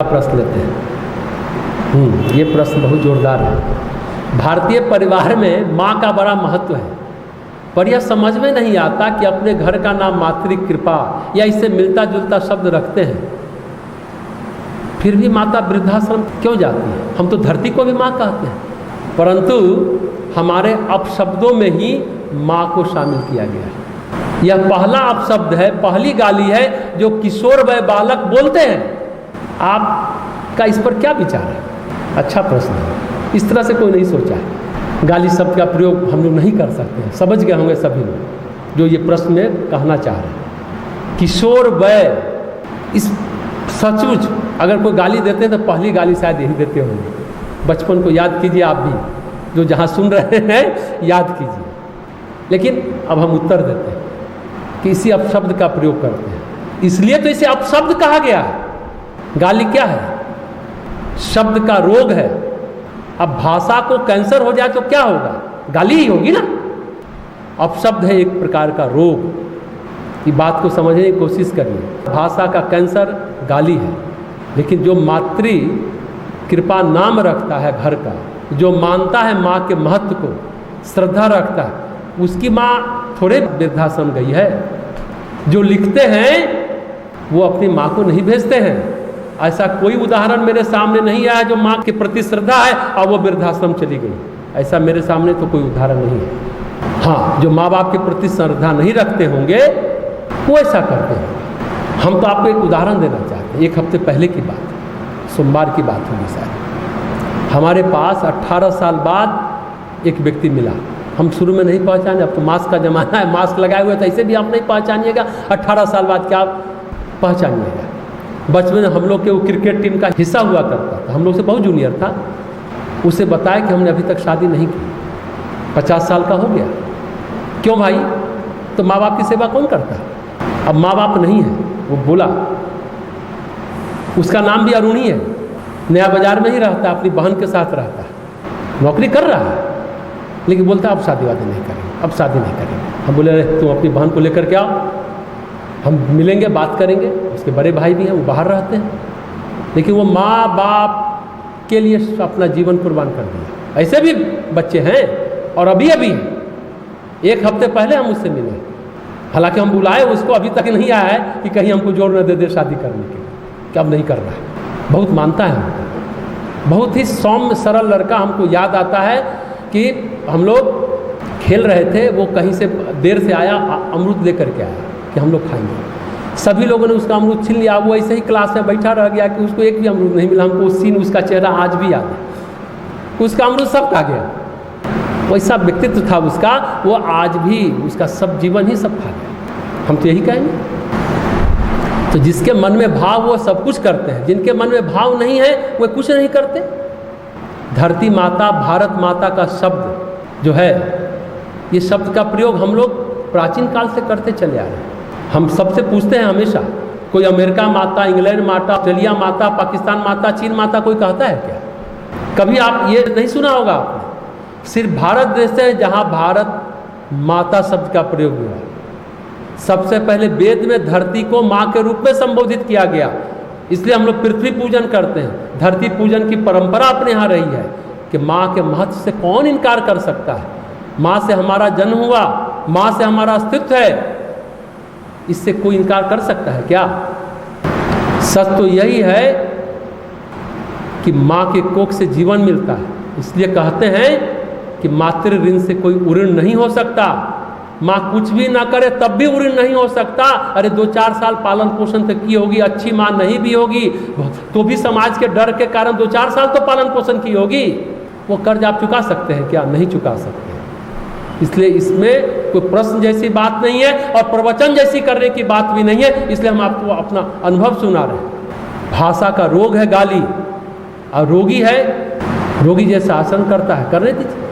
प्रश्न लेते हैं। ये प्रश्न बहुत जोरदार है। भारतीय परिवार में माँ का बड़ा महत्व है, पर यह समझ में नहीं आता कि अपने घर का नाम मातृ कृपा या इससे मिलता जुलता शब्द रखते हैं, फिर भी माता वृद्धाश्रम क्यों जाती है? हम तो धरती को भी माँ कहते हैं, परंतु हमारे अपशब्दों में ही माँ को शामिल किया गया है। यह पहला अपशब्द है, पहली गाली है जो किशोर व बालक बोलते हैं। आपका इस पर क्या विचार है? अच्छा प्रश्न है, इस तरह से कोई नहीं सोचा है। गाली शब्द का प्रयोग हम लोग नहीं कर सकते हैं, समझ गए होंगे सभी लोग जो ये प्रश्न में कहना चाह रहे हैं। किशोर वय, इस सचमुच अगर कोई गाली देते हैं तो पहली गाली शायद यही देते होंगे। बचपन को याद कीजिए, आप भी जो जहाँ सुन रहे हैं याद कीजिए। लेकिन अब हम उत्तर देते हैं कि इसी अपशब्द का प्रयोग करते हैं, इसलिए तो इसे अपशब्द कहा गया है। गाली क्या है? शब्द का रोग है। अब भाषा को कैंसर हो जाए तो क्या होगा? गाली ही होगी ना। अपशब्द है एक प्रकार का रोग। ये बात को समझने की कोशिश करिए। भाषा का कैंसर गाली है, लेकिन जो मातृ कृपा नाम रखता है घर का, जो मानता है माँ के महत्व को, श्रद्धा रखता है, उसकी माँ थोड़े वृद्धाश्रम गई है। जो लिखते हैं वो अपनी माँ को नहीं भेजते हैं। ऐसा कोई उदाहरण मेरे सामने नहीं आया जो माँ के प्रति श्रद्धा है और वो वृद्धाश्रम चली गई। ऐसा मेरे सामने तो कोई उदाहरण नहीं है। हाँ, जो माँ बाप के प्रति श्रद्धा नहीं रखते होंगे वो ऐसा करते हैं। हम तो आपको एक उदाहरण देना चाहते हैं। एक हफ्ते पहले की बात, सोमवार की बात होगी शायद। हमारे पास 18 साल बाद एक व्यक्ति मिला। हम शुरू में नहीं पहचाने, अब तो मास्क का ज़माना है, मास्क लगाए हुए तो ऐसे भी आप नहीं पहचानिएगा। 18 साल बाद क्या पहचानिएगा? बचपन में हम लोग के वो क्रिकेट टीम का हिस्सा हुआ करता था, हम लोग से बहुत जूनियर था। उसे बताया कि हमने अभी तक शादी नहीं की, 50 साल का हो गया। क्यों भाई? तो माँ बाप की सेवा कौन करता है? अब माँ बाप नहीं है। वो बोला, उसका नाम भी अरुणी है, नया बाजार में ही रहता, अपनी बहन के साथ रहता है, नौकरी कर रहा है, लेकिन बोलता अब शादी वादी नहीं करेंगे, अब शादी नहीं करेंगे। हम बोले तुम अपनी बहन को लेकर के आओ, हम मिलेंगे, बात करेंगे। उसके बड़े भाई भी हैं, वो बाहर रहते हैं, लेकिन वो माँ बाप के लिए अपना जीवन कुर्बान कर दिया। ऐसे भी बच्चे हैं और अभी एक हफ्ते पहले हम उससे मिले। हालांकि हम बुलाए उसको, अभी तक नहीं आया है कि कहीं हमको जोर न दे दे शादी करने के, कि अब नहीं कर रहा है। बहुत मानता है हमको, बहुत ही सौम्य सरल लड़का। हमको याद आता है कि हम लोग खेल रहे थे, वो कहीं से देर से आया, अमरूद लेकर के आया कि हम लोग खाएंगे। सभी लोगों ने उसका अमरूद छीन लिया। वो ऐसे ही क्लास में बैठा रह गया कि उसको एक भी अमरूद नहीं मिला। हमको उस सीन, उसका चेहरा आज भी याद है। उसका अमरूद सब खा गया। वैसा व्यक्तित्व था उसका, वो आज भी उसका सब जीवन ही सब खा गया। हम तो यही कहेंगे। तो जिसके मन में भाव वो सब कुछ करते हैं, जिनके मन में भाव नहीं है वो कुछ नहीं करते। धरती माता, भारत माता का शब्द जो है, ये शब्द का प्रयोग हम लोग प्राचीन काल से करते चले आ रहे हैं। हम सबसे पूछते हैं हमेशा, कोई अमेरिका माता, इंग्लैंड माता, ऑस्ट्रेलिया माता, पाकिस्तान माता, चीन माता कोई कहता है क्या? कभी आप ये नहीं सुना होगा आपने। सिर्फ भारत देश है जहाँ भारत माता शब्द का प्रयोग हुआ। सबसे पहले वेद में धरती को माँ के रूप में संबोधित किया गया, इसलिए हम लोग पृथ्वी पूजन करते हैं। धरती पूजन की परंपरा अपने यहाँ रही है कि माँ के महत्व से कौन इनकार कर सकता है। माँ से हमारा जन्म हुआ, माँ से हमारा अस्तित्व है, इससे कोई इनकार कर सकता है क्या? सच तो यही है कि माँ के कोख से जीवन मिलता है। इसलिए कहते हैं कि मातृ ऋण से कोई उऋण नहीं हो सकता। माँ कुछ भी ना करे तब भी उऋण नहीं हो सकता। अरे 2-4 साल पालन पोषण तक की होगी, अच्छी माँ नहीं भी होगी तो भी समाज के डर के कारण 2-4 साल तो पालन पोषण की होगी। वो कर्ज आप चुका सकते हैं क्या? नहीं चुका सकते। इसलिए इसमें कोई प्रश्न जैसी बात नहीं है और प्रवचन जैसी करने की बात भी नहीं है। इसलिए हम आपको अपना अनुभव सुना रहे हैं। भाषा का रोग है गाली, और रोगी है, रोगी जैसा आसन करता है, करने दीजिए।